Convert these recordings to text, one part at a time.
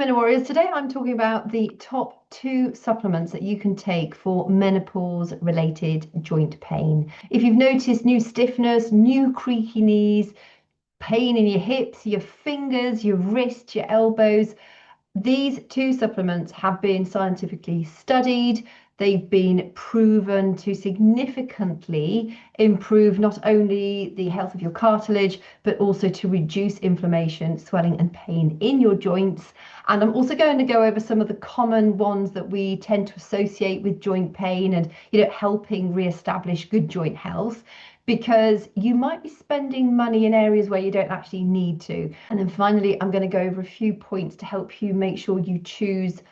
Meno Warriors. Today I'm talking about the top 2 supplements that you can take for menopause related joint pain. If you've noticed new stiffness, new creaky knees, pain in your hips, your fingers, your wrists, your elbows, these 2 supplements have been scientifically studied. They've been proven to significantly improve not only the health of your cartilage, but also to reduce inflammation, swelling, and pain in your joints. And I'm also going to go over some of the common ones that we tend to associate with joint pain and, helping re-establish good joint health, because you might be spending money in areas where you don't actually need to. And then finally, I'm going to go over a few points to help you make sure you choose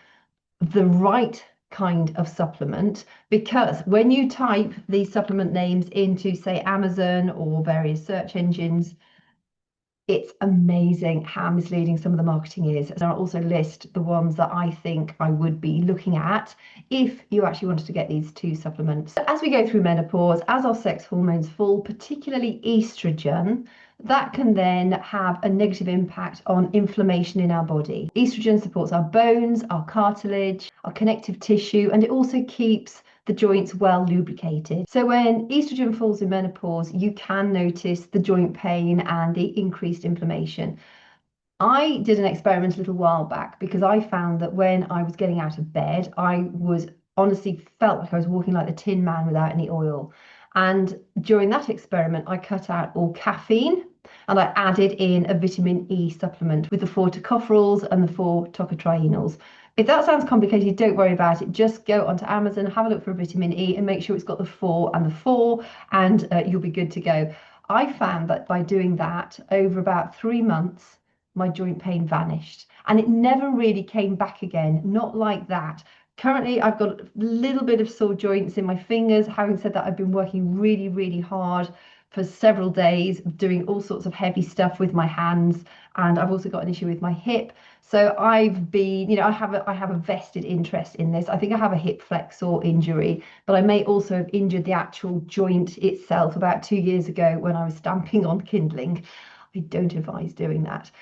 the right kind of supplement, because when you type these supplement names into, say, Amazon or various search engines, it's amazing how misleading some of the marketing is. And I'll also list the ones that I think I would be looking at if you actually wanted to get these 2 supplements. So as we go through menopause, as our sex hormones fall, particularly estrogen, that can then have a negative impact on inflammation in our body. Estrogen supports our bones, our cartilage, our connective tissue, and it also keeps the joints well lubricated. So when estrogen falls in menopause, you can notice the joint pain and the increased inflammation. I did an experiment a little while back because I found that when I was getting out of bed, I was honestly felt like I was walking like the Tin Man without any oil. And during that experiment, I cut out all caffeine and I added in a vitamin E supplement with the 4 tocopherols and the 4 tocotrienols. If that sounds complicated, don't worry about it. Just go onto Amazon, have a look for a vitamin E and make sure it's got the 4 and the 4, and you'll be good to go. I found that by doing that over about 3 months, my joint pain vanished and it never really came back again, not like that. Currently, I've got a little bit of sore joints in my fingers. Having said that, I've been working really, really hard for several days, doing all sorts of heavy stuff with my hands, and I've also got an issue with my hip. So I've been, I have a vested interest in this. I think I have a hip flexor injury, but I may also have injured the actual joint itself about 2 years ago when I was stamping on kindling. I don't advise doing that.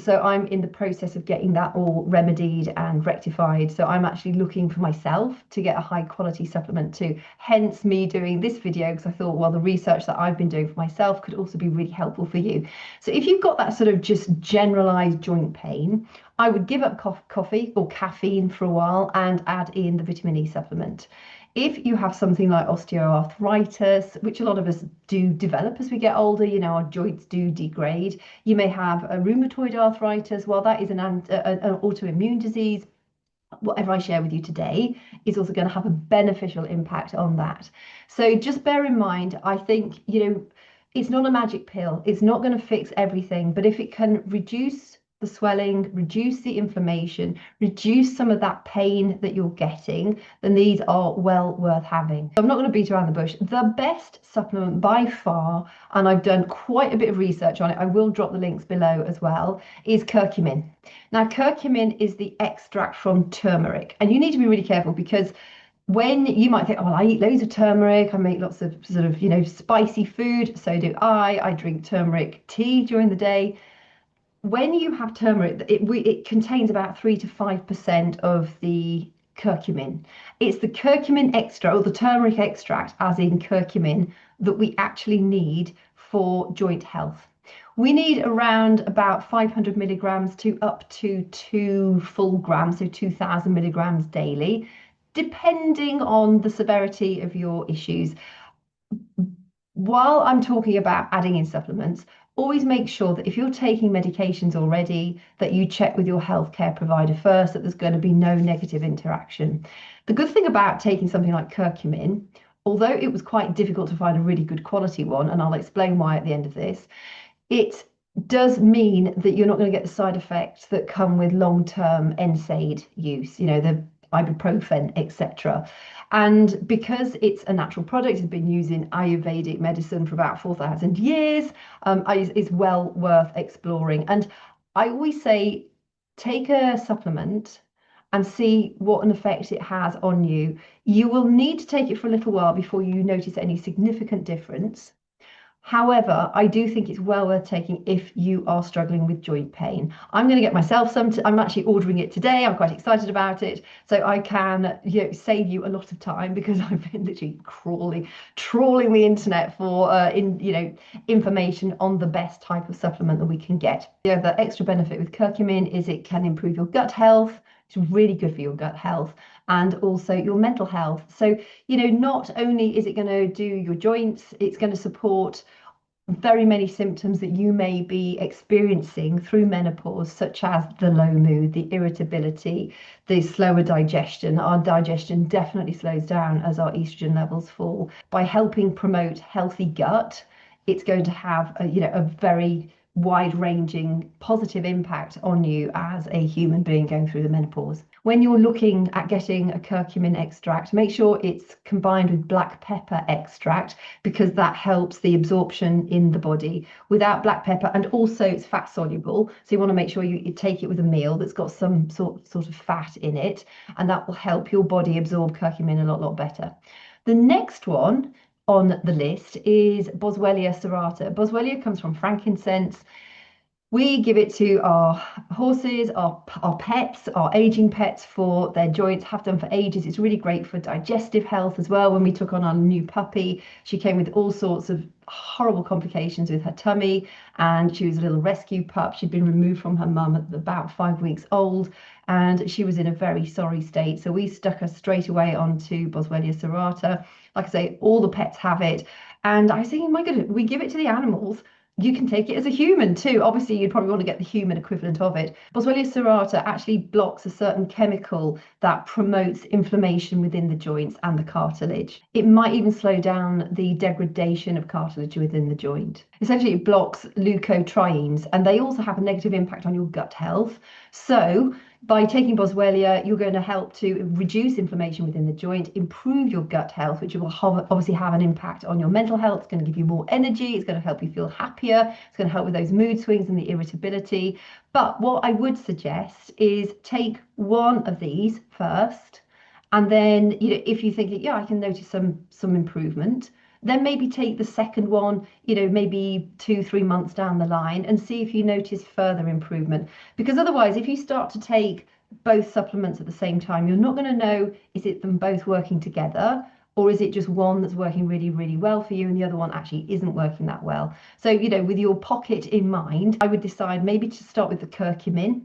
So I'm in the process of getting that all remedied and rectified. So I'm actually looking for myself to get a high quality supplement too. Hence me doing this video, because I thought, well, the research that I've been doing for myself could also be really helpful for you. So if you've got that sort of just generalized joint pain, I would give up coffee or caffeine for a while and add in the vitamin E supplement. If you have something like osteoarthritis, which a lot of us do develop as we get older, our joints do degrade. You may have a rheumatoid arthritis. Well, that is an autoimmune disease. Whatever I share with you today is also going to have a beneficial impact on that. So just bear in mind, I think, it's not a magic pill. It's not going to fix everything, but if it can reduce the swelling, reduce the inflammation, reduce some of that pain that you're getting, then these are well worth having. I'm not going to beat around the bush. The best supplement by far, and I've done quite a bit of research on it, I will drop the links below as well, is curcumin. Now, curcumin is the extract from turmeric, and you need to be really careful because when you might think, oh, well, I eat loads of turmeric, I make lots of sort of, spicy food, so do I drink turmeric tea during the day. When you have turmeric, it contains about 3 to 5% of the curcumin. It's the curcumin extract, or the turmeric extract, as in curcumin, that we actually need for joint health. We need around about 500 milligrams to up to 2 full grams, so 2,000 milligrams daily, depending on the severity of your issues. While I'm talking about adding in supplements, always make sure that if you're taking medications already, that you check with your healthcare provider first, that there's going to be no negative interaction. The good thing about taking something like curcumin, although it was quite difficult to find a really good quality one, and I'll explain why at the end of this, it does mean that you're not going to get the side effects that come with long-term NSAID use, the ibuprofen, etc. And because it's a natural product, it's been used in Ayurvedic medicine for about 4,000 years, it's well worth exploring. And I always say, take a supplement and see what an effect it has on you. You will need to take it for a little while before you notice any significant difference. However, I do think it's well worth taking if you are struggling with joint pain. I'm going to get myself some. I'm actually ordering it today. I'm quite excited about it, so I can, save you a lot of time because I've been literally trawling the internet for information on the best type of supplement that we can get. The extra benefit with curcumin is it can improve your gut health. It's really good for your gut health and also your mental health. So, not only is it going to do your joints, it's going to support very many symptoms that you may be experiencing through menopause, such as the low mood, the irritability, the slower digestion. Our digestion definitely slows down as our estrogen levels fall. By helping promote healthy gut, it's going to have a very wide-ranging positive impact on you as a human being going through the menopause. When you're looking at getting a curcumin extract, make sure it's combined with black pepper extract because that helps the absorption in the body. Without black pepper, and also it's fat soluble, so you want to make sure you take it with a meal that's got some sort of fat in it, and that will help your body absorb curcumin a lot better. The next one on the list is Boswellia serrata. Boswellia comes from frankincense. We give it to our horses, our pets, our aging pets for their joints, have done for ages. It's really great for digestive health as well. When we took on our new puppy, she came with all sorts of horrible complications with her tummy, and she was a little rescue pup. She'd been removed from her mum at about 5 weeks old, and she was in a very sorry state. So we stuck her straight away onto Boswellia serrata. Like I say, all the pets have it. And I was thinking, my goodness, we give it to the animals. You can take it as a human too. Obviously, you'd probably want to get the human equivalent of it. Boswellia serrata actually blocks a certain chemical that promotes inflammation within the joints and the cartilage. It might even slow down the degradation of cartilage within the joint. Essentially, it blocks leukotrienes, and they also have a negative impact on your gut health. So, by taking Boswellia, you're going to help to reduce inflammation within the joint, improve your gut health, which will obviously have an impact on your mental health. It's going to give you more energy. It's going to help you feel happier. It's going to help with those mood swings and the irritability. But what I would suggest is take one of these first. And then, if you think, yeah, I can notice some improvement, then maybe take the second one, maybe 2-3 months down the line and see if you notice further improvement. Because otherwise, if you start to take both supplements at the same time, you're not going to know, is it them both working together? Or is it just one that's working really, really well for you and the other one actually isn't working that well? So, with your pocket in mind, I would decide maybe to start with the curcumin.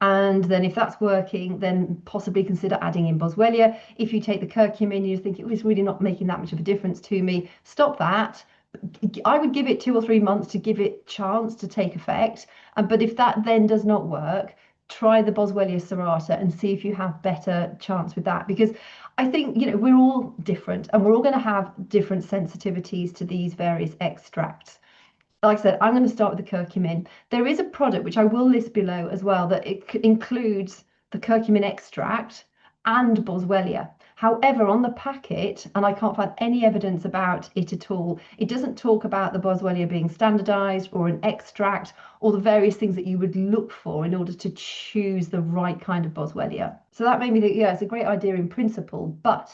And then if that's working, then possibly consider adding in Boswellia. If you take the curcumin, you think it was really not making that much of a difference to me, stop that. I would give it 2 or 3 months to give it chance to take effect. But if that then does not work, try the Boswellia serrata and see if you have better chance with that. Because I think, we're all different and we're all going to have different sensitivities to these various extracts. Like I said, I'm going to start with the curcumin. There is a product which I will list below as well that it includes the curcumin extract and Boswellia. However, on the packet, and I can't find any evidence about it at all, it doesn't talk about the Boswellia being standardized or an extract or the various things that you would look for in order to choose the right kind of Boswellia. So that made me think, yeah, it's a great idea in principle, but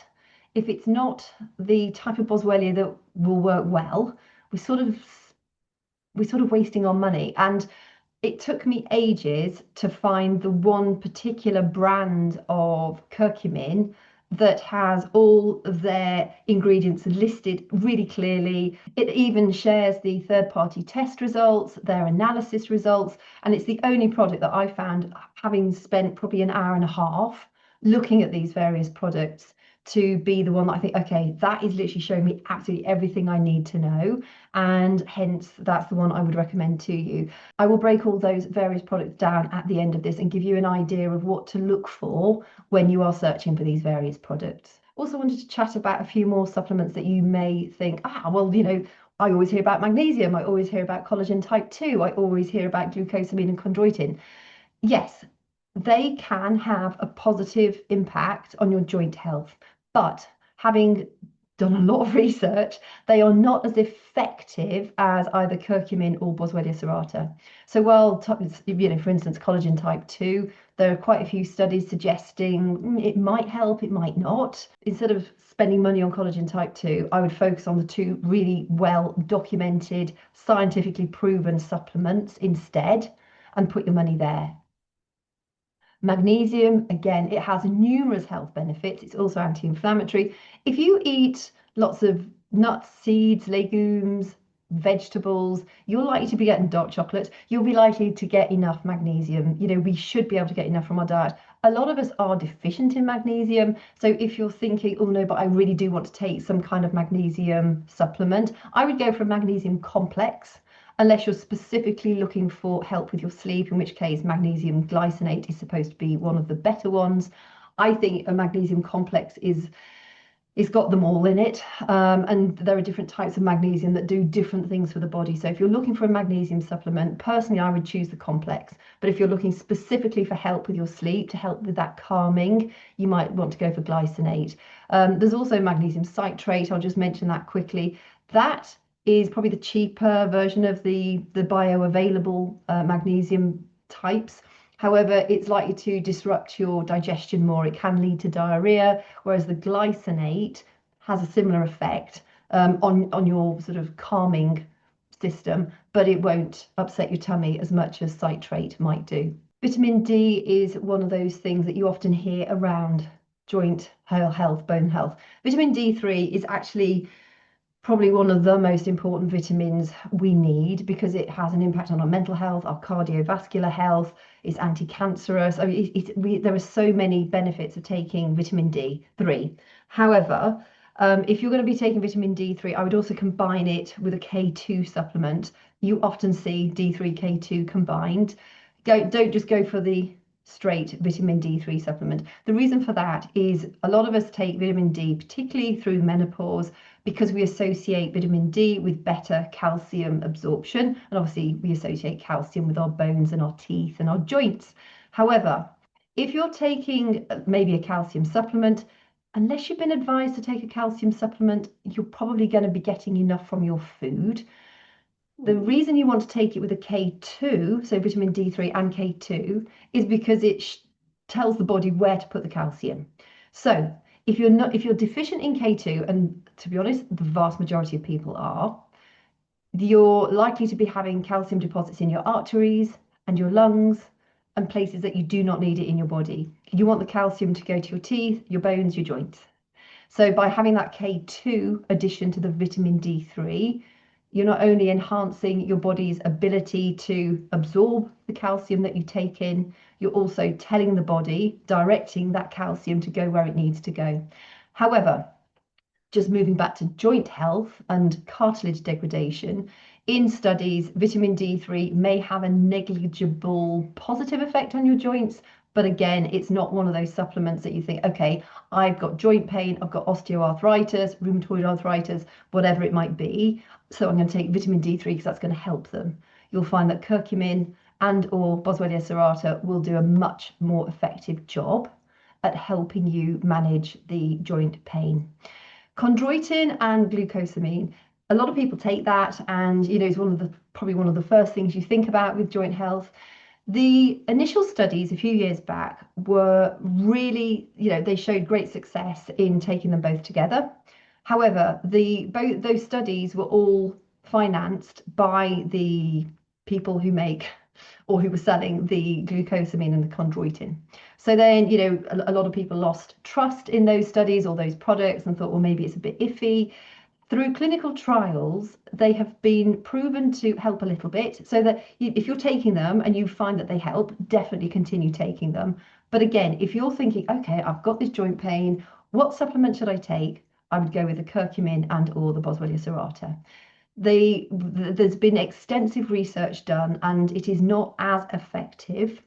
if it's not the type of Boswellia that will work well, we're sort of wasting our money. And it took me ages to find the one particular brand of curcumin that has all of their ingredients listed really clearly. It even shares the third-party test results, their analysis results, and it's the only product that I found, having spent probably an hour and a half looking at these various products, to be the one that I think, okay, that is literally showing me absolutely everything I need to know, and hence that's the one I would recommend to you. I will break all those various products down at the end of this and give you an idea of what to look for when you are searching for these various products. Also wanted to chat about a few more supplements that you may think, well, I always hear about magnesium, I always hear about collagen type 2, I always hear about glucosamine and chondroitin. Yes, they can have a positive impact on your joint health, but having done a lot of research, they are not as effective as either curcumin or Boswellia serrata. So while, for instance, collagen type 2, there are quite a few studies suggesting it might help, it might not. Instead of spending money on collagen type 2, I would focus on the two really well documented, scientifically proven supplements instead and put your money there. Magnesium, again, it has numerous health benefits. It's also anti-inflammatory. If you eat lots of nuts, seeds, legumes, vegetables, you're likely to be getting dark chocolate. You'll be likely to get enough magnesium. We should be able to get enough from our diet. A lot of us are deficient in magnesium. So if you're thinking, oh no, but I really do want to take some kind of magnesium supplement, I would go for a magnesium complex, unless you're specifically looking for help with your sleep, in which case magnesium glycinate is supposed to be one of the better ones. I think a magnesium complex is got them all in it, and there are different types of magnesium that do different things for the body. So if you're looking for a magnesium supplement, personally I would choose the complex. But if you're looking specifically for help with your sleep, to help with that calming, you might want to go for glycinate. There's also magnesium citrate. I'll just mention that quickly. That is probably the cheaper version of the bioavailable magnesium types. However, it's likely to disrupt your digestion more. It can lead to diarrhea, whereas the glycinate has a similar effect on your sort of calming system, but it won't upset your tummy as much as citrate might do. Vitamin D is one of those things that you often hear around joint health, bone health. Vitamin D3 is actually probably one of the most important vitamins we need because it has an impact on our mental health, our cardiovascular health, it's anti-cancerous. I mean, there are so many benefits of taking vitamin D3. However, if you're going to be taking vitamin D3, I would also combine it with a K2 supplement. You often see D3, K2 combined. Don't just go for the straight vitamin D3 supplement. The reason for that is a lot of us take vitamin D, particularly through menopause, because we associate vitamin D with better calcium absorption. And obviously we associate calcium with our bones and our teeth and our joints. However, if you're taking maybe a calcium supplement, unless you've been advised to take a calcium supplement, you're probably going to be getting enough from your food. The reason you want to take it with a K2, so vitamin D3 and K2, is because it tells the body where to put the calcium. So if you're deficient in K2, and to be honest, the vast majority of people are, you're likely to be having calcium deposits in your arteries and your lungs and places that you do not need it in your body. You want the calcium to go to your teeth, your bones, your joints. So by having that K2 addition to the vitamin D3, you're not only enhancing your body's ability to absorb the calcium that you take in, you're also telling the body, directing that calcium to go where it needs to go. However, just moving back to joint health and cartilage degradation, in studies, vitamin D3 may have a negligible positive effect on your joints. But again, it's not one of those supplements that you think, okay, I've got joint pain, I've got osteoarthritis, rheumatoid arthritis, whatever it might be. So I'm going to take vitamin D3 because that's going to help them. You'll find that curcumin and or Boswellia serrata will do a much more effective job at helping you manage the joint pain. Chondroitin and glucosamine, a lot of people take that, and it's probably one of the first things you think about with joint health. The initial studies a few years back were really, they showed great success in taking them both together. However, both those studies were all financed by the people who make or who were selling the glucosamine and the chondroitin. So then, a lot of people lost trust in those studies or those products and thought, well, maybe it's a bit iffy. Through clinical trials, they have been proven to help a little bit, so that if you're taking them and you find that they help, definitely continue taking them. But again, if you're thinking, okay, I've got this joint pain, what supplement should I take? I would go with the curcumin and or the Boswellia serrata. There's been extensive research done, and it is not as effective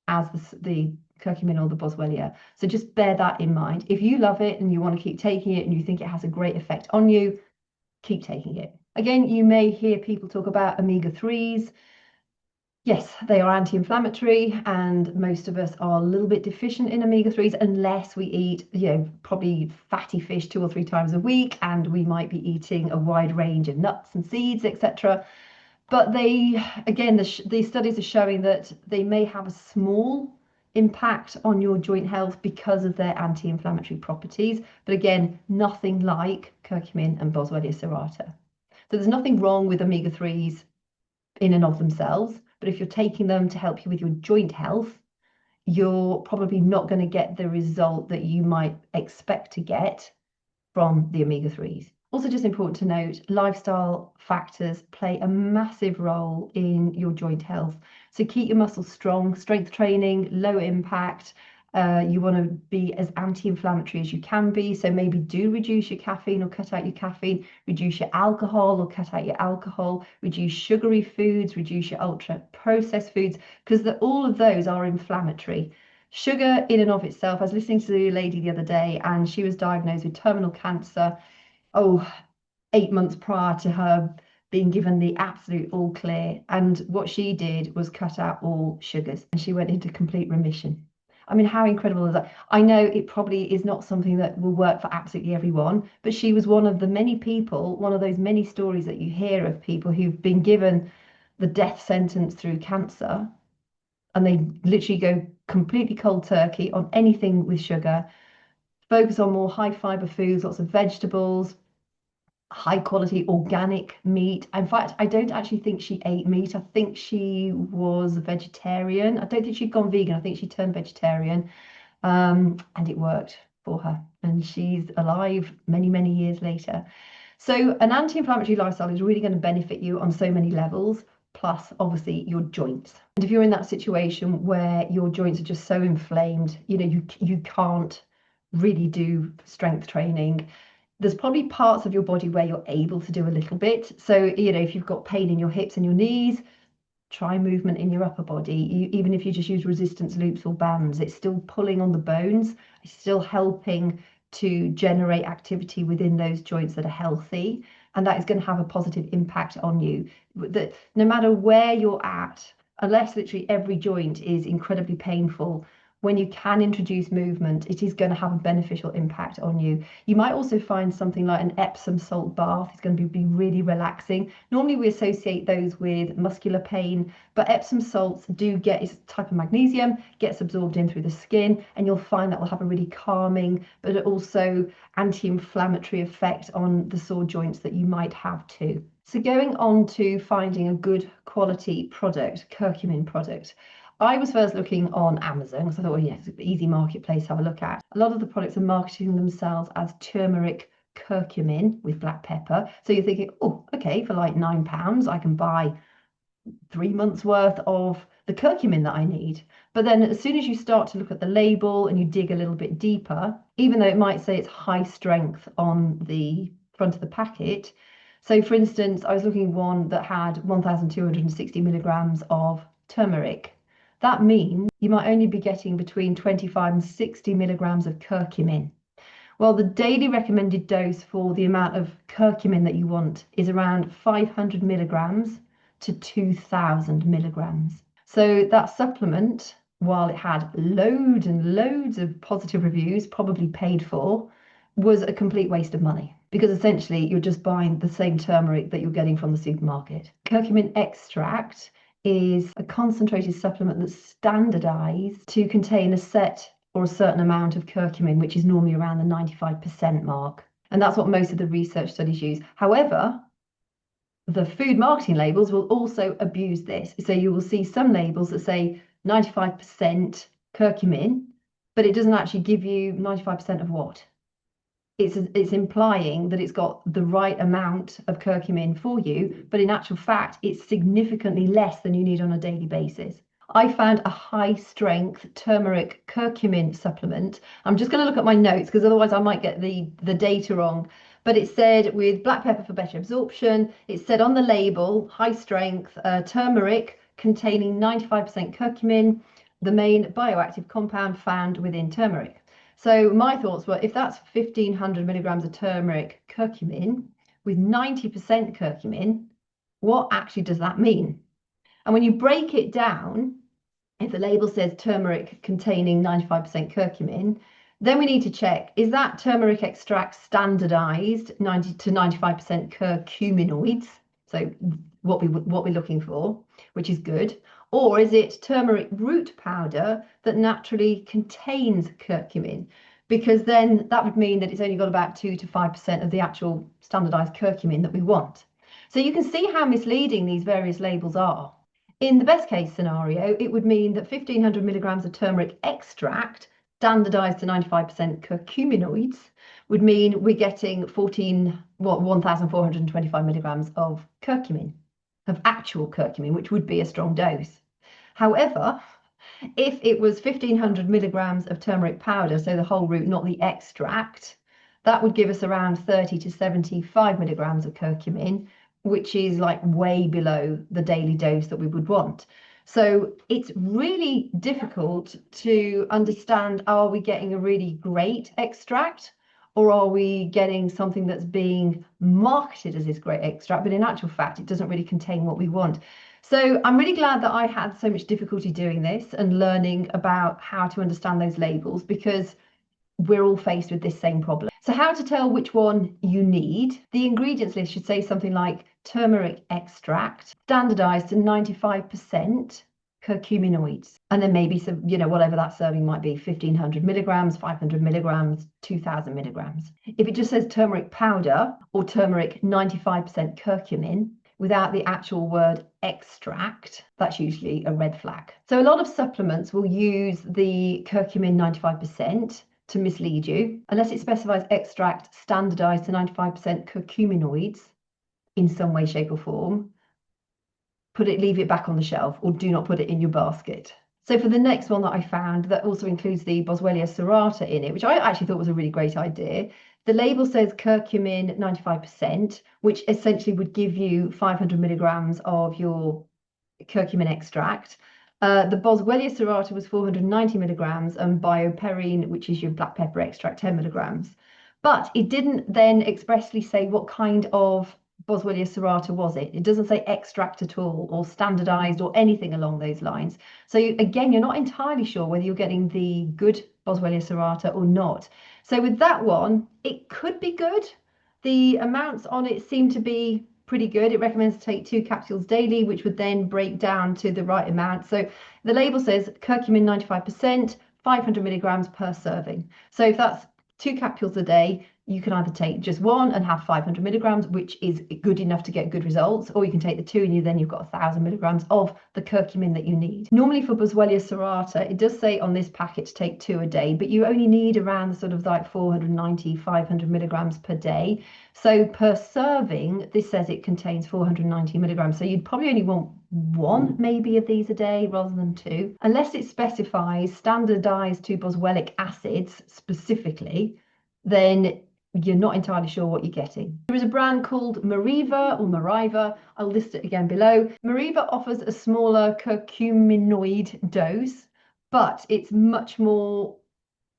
as the curcumin or the Boswellia. So just bear that in mind. If you love it and you want to keep taking it and you think it has a great effect on you, keep taking it. Again, you may hear people talk about omega-3s. Yes, they are anti-inflammatory, and most of us are a little bit deficient in omega-3s unless we eat, probably fatty fish 2 or 3 times a week, and we might be eating a wide range of nuts and seeds, etc. But they, again, these studies are showing that they may have a small impact on your joint health because of their anti-inflammatory properties. But again, nothing like curcumin and Boswellia serrata. So there's nothing wrong with omega-3s in and of themselves. But if you're taking them to help you with your joint health, you're probably not going to get the result that you might expect to get from the omega-3s. Also, just important to note, lifestyle factors play a massive role in your joint health. So keep your muscles strong, strength training, low impact. You want to be as anti-inflammatory as you can be. So maybe do reduce your caffeine or cut out your caffeine, reduce your alcohol or cut out your alcohol, reduce sugary foods, reduce your ultra processed foods, because all of those are inflammatory. Sugar in and of itself, I was listening to a lady the other day and she was diagnosed with terminal cancer, 8 months prior to her being given the absolute all clear. And what she did was cut out all sugars and she went into complete remission. I mean, how incredible is that? I know it probably is not something that will work for absolutely everyone, but she was one of the many people, one of those many stories that you hear of people who've been given the death sentence through cancer, and they literally go completely cold turkey on anything with sugar, focus on more high fiber foods, lots of vegetables, high quality organic meat. In fact, I don't actually think she ate meat. I think she was a vegetarian. I don't think she'd gone vegan. I think she turned vegetarian, and it worked for her. And she's alive many, many years later. So an anti-inflammatory lifestyle is really going to benefit you on so many levels, plus obviously your joints. And if you're in that situation where your joints are just so inflamed, you can't really do strength training, there's probably parts of your body where you're able to do a little bit. So, if you've got pain in your hips and your knees, try movement in your upper body. Even if you just use resistance loops or bands, it's still pulling on the bones. It's still helping to generate activity within those joints that are healthy. And that is going to have a positive impact on you. That no matter where you're at, unless literally every joint is incredibly painful, when you can introduce movement, it is going to have a beneficial impact on you. You might also find something like an Epsom salt bath is going to be really relaxing. Normally we associate those with muscular pain, but Epsom salts do get, it's a type of magnesium, gets absorbed in through the skin, and you'll find that will have a really calming, but also anti-inflammatory effect on the sore joints that you might have too. So going on to finding a good quality product, curcumin product. I was first looking on Amazon because I thought, well, yeah, it's an easy marketplace to have a look at. A lot of the products are marketing themselves as turmeric curcumin with black pepper. So you're thinking, oh, okay, for like £9, I can buy 3 months worth of the curcumin that I need. But then as soon as you start to look at the label and you dig a little bit deeper, even though it might say it's high strength on the front of the packet. So for instance, I was looking at one that had 1,260 milligrams of turmeric. That means you might only be getting between 25 and 60 milligrams of curcumin. Well, the daily recommended dose for the amount of curcumin that you want is around 500 milligrams to 2,000 milligrams. So that supplement, while it had loads and loads of positive reviews, probably paid for, was a complete waste of money, because essentially you're just buying the same turmeric that you're getting from the supermarket. Curcumin extract is a concentrated supplement that's standardized to contain a set or a certain amount of curcumin, which is normally around the 95% mark. And that's what most of the research studies use. However, the food marketing labels will also abuse this. So you will see some labels that say 95% curcumin, but it doesn't actually give you 95% of what? It's implying that it's got the right amount of curcumin for you, but in actual fact, it's significantly less than you need on a daily basis. I found a high strength turmeric curcumin supplement. I'm just going to look at my notes because otherwise I might get the data wrong. But it said with black pepper for better absorption. It said on the label, high strength turmeric containing 95% curcumin, the main bioactive compound found within turmeric. So my thoughts were, if that's 1,500 milligrams of turmeric curcumin with 90% curcumin, what actually does that mean? And when you break it down, if the label says turmeric containing 95% curcumin, then we need to check, is that turmeric extract standardized 90 to 95% curcuminoids? So what we're looking for, which is good. Or is it turmeric root powder that naturally contains curcumin? Because then that would mean that it's only got about 2 to 5% of the actual standardized curcumin that we want. So you can see how misleading these various labels are. In the best case scenario, it would mean that 1500 milligrams of turmeric extract, standardized to 95% curcuminoids, would mean we're getting 1,425 milligrams of curcumin, of actual curcumin, which would be a strong dose. However, if it was 1500 milligrams of turmeric powder, so the whole root, not the extract, that would give us around 30 to 75 milligrams of curcumin, which is like way below the daily dose that we would want. So it's really difficult to understand, are we getting a really great extract, or are we getting something that's being marketed as this great extract, but in actual fact, it doesn't really contain what we want. So I'm really glad that I had so much difficulty doing this and learning about how to understand those labels, because we're all faced with this same problem. So how to tell which one you need? The ingredients list should say something like turmeric extract, standardized to 95% curcuminoids, and then maybe some, whatever that serving might be, 1500 milligrams, 500 milligrams, 2000 milligrams. If it just says turmeric powder or turmeric 95% curcumin without the actual word extract, that's usually a red flag. So a lot of supplements will use the curcumin 95% to mislead you, unless it specifies extract standardized to 95% curcuminoids in some way, shape, or form. Leave it back on the shelf, or do not put it in your basket. So for the next one that I found, that also includes the Boswellia serrata in it, which I actually thought was a really great idea. The label says curcumin 95%, which essentially would give you 500 milligrams of your curcumin extract. The Boswellia serrata was 490 milligrams, and Bioperine, which is your black pepper extract, 10 milligrams. But it didn't then expressly say what kind of Boswellia serrata was it. It doesn't say extract at all, or standardized, or anything along those lines. So again, you're not entirely sure whether you're getting the good Boswellia serrata or not. So with that one, it could be good. The amounts on it seem to be pretty good. It recommends to take 2 capsules daily, which would then break down to the right amount. So the label says curcumin 95%, 500 milligrams per serving. So if that's 2 capsules a day, you can either take just one and have 500 milligrams, which is good enough to get good results, or you can take the 2 and then you've got 1000 milligrams of the curcumin that you need. Normally for Boswellia serrata, it does say on this packet to take 2 a day, but you only need around the sort of like 490, 500 milligrams per day. So per serving, this says it contains 490 milligrams. So you'd probably only want 1 maybe of these a day rather than 2, unless it specifies standardized to boswellic acids specifically, then you're not entirely sure what you're getting. There is a brand called Meriva or Meriva. I'll list it again below. Meriva offers a smaller curcuminoid dose, but it's much more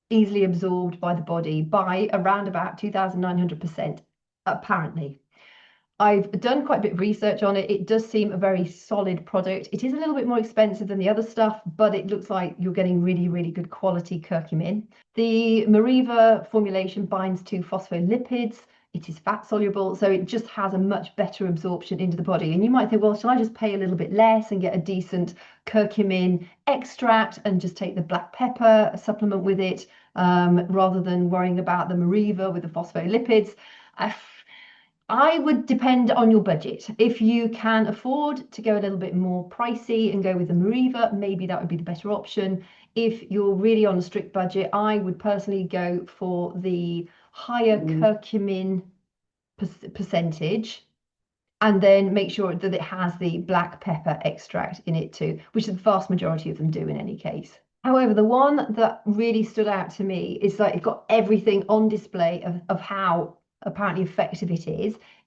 easily absorbed by the body by around about 2,900%, apparently. I've done quite a bit of research on it. It does seem a very solid product. It is a little bit more expensive than the other stuff, but it looks like you're getting really, really good quality curcumin. The Meriva formulation binds to phospholipids. It is fat soluble, so it just has a much better absorption into the body. And you might think, well, shall I just pay a little bit less and get a decent curcumin extract and just take the black pepper supplement with it, rather than worrying about the Meriva with the phospholipids? I would depend on your budget. If you can afford to go a little bit more pricey and go with the Meriva, maybe that would be the better option. If you're really on a strict budget, I would personally go for the higher curcumin percentage, and then make sure that it has the black pepper extract in it too, which the vast majority of them do in any case. However, the one that really stood out to me is that it got everything on display of how apparently effective it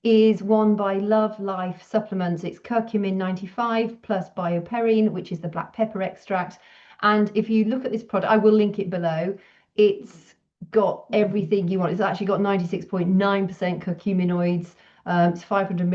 is one by Love Life Supplements. It's curcumin 95 plus Bioperine, which is the black pepper extract. And if you look at this product, I will link it below. It's got everything you want. It's actually got 96.9% curcuminoids, It's 500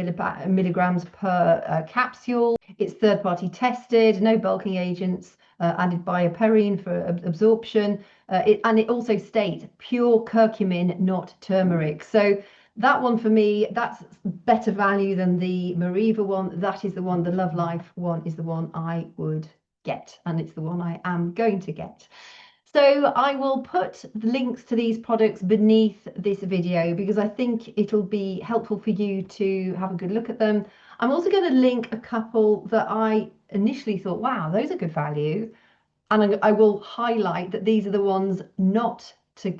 milligrams per capsule. It's third-party tested, no bulking agents, added Bioperine for absorption. And it also states pure curcumin, not turmeric. So that one for me, that's better value than the Meriva one. That is the one, the Love Life one is the one I would get, and it's the one I am going to get. So I will put the links to these products beneath this video because I think it'll be helpful for you to have a good look at them. I'm also going to link a couple that I initially thought, wow, those are good value. And I will highlight that these are the ones not to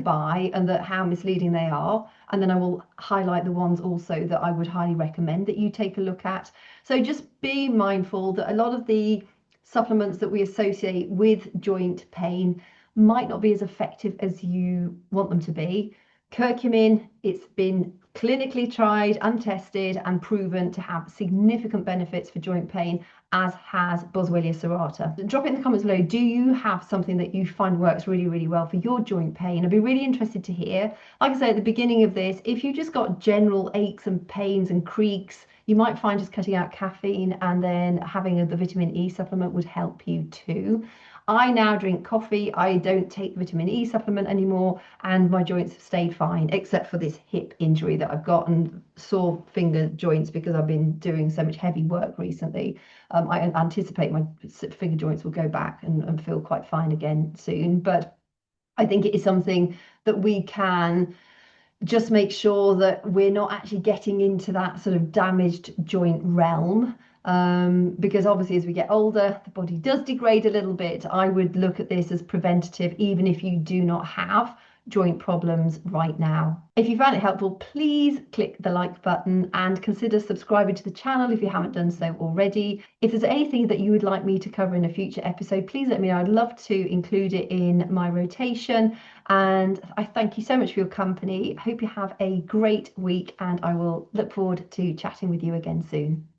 buy and that how misleading they are. And then I will highlight the ones also that I would highly recommend that you take a look at. So just be mindful that a lot of the supplements that we associate with joint pain might not be as effective as you want them to be. Curcumin, it's been clinically tried and tested and proven to have significant benefits for joint pain, as has Boswellia serrata. Drop it in the comments below. Do you have something that you find works really, really well for your joint pain? I'd be really interested to hear. Like I said at the beginning of this, if you just got general aches and pains and creaks, you might find just cutting out caffeine and then having the vitamin E supplement would help you too. I now drink coffee. I don't take the vitamin E supplement anymore, and my joints have stayed fine, except for this hip injury that I've got and sore finger joints because I've been doing so much heavy work recently. I anticipate my finger joints will go back and feel quite fine again soon. But I think it is something that we can just make sure that we're not actually getting into that sort of damaged joint realm. Because obviously as we get older, the body does degrade a little bit. I would look at this as preventative, even if you do not have joint problems right now. If you found it helpful, please click the like button and consider subscribing to the channel if you haven't done so already. If there's anything that you would like me to cover in a future episode, please let me know. I'd love to include it in my rotation. And I thank you so much for your company. I hope you have a great week, and I will look forward to chatting with you again soon.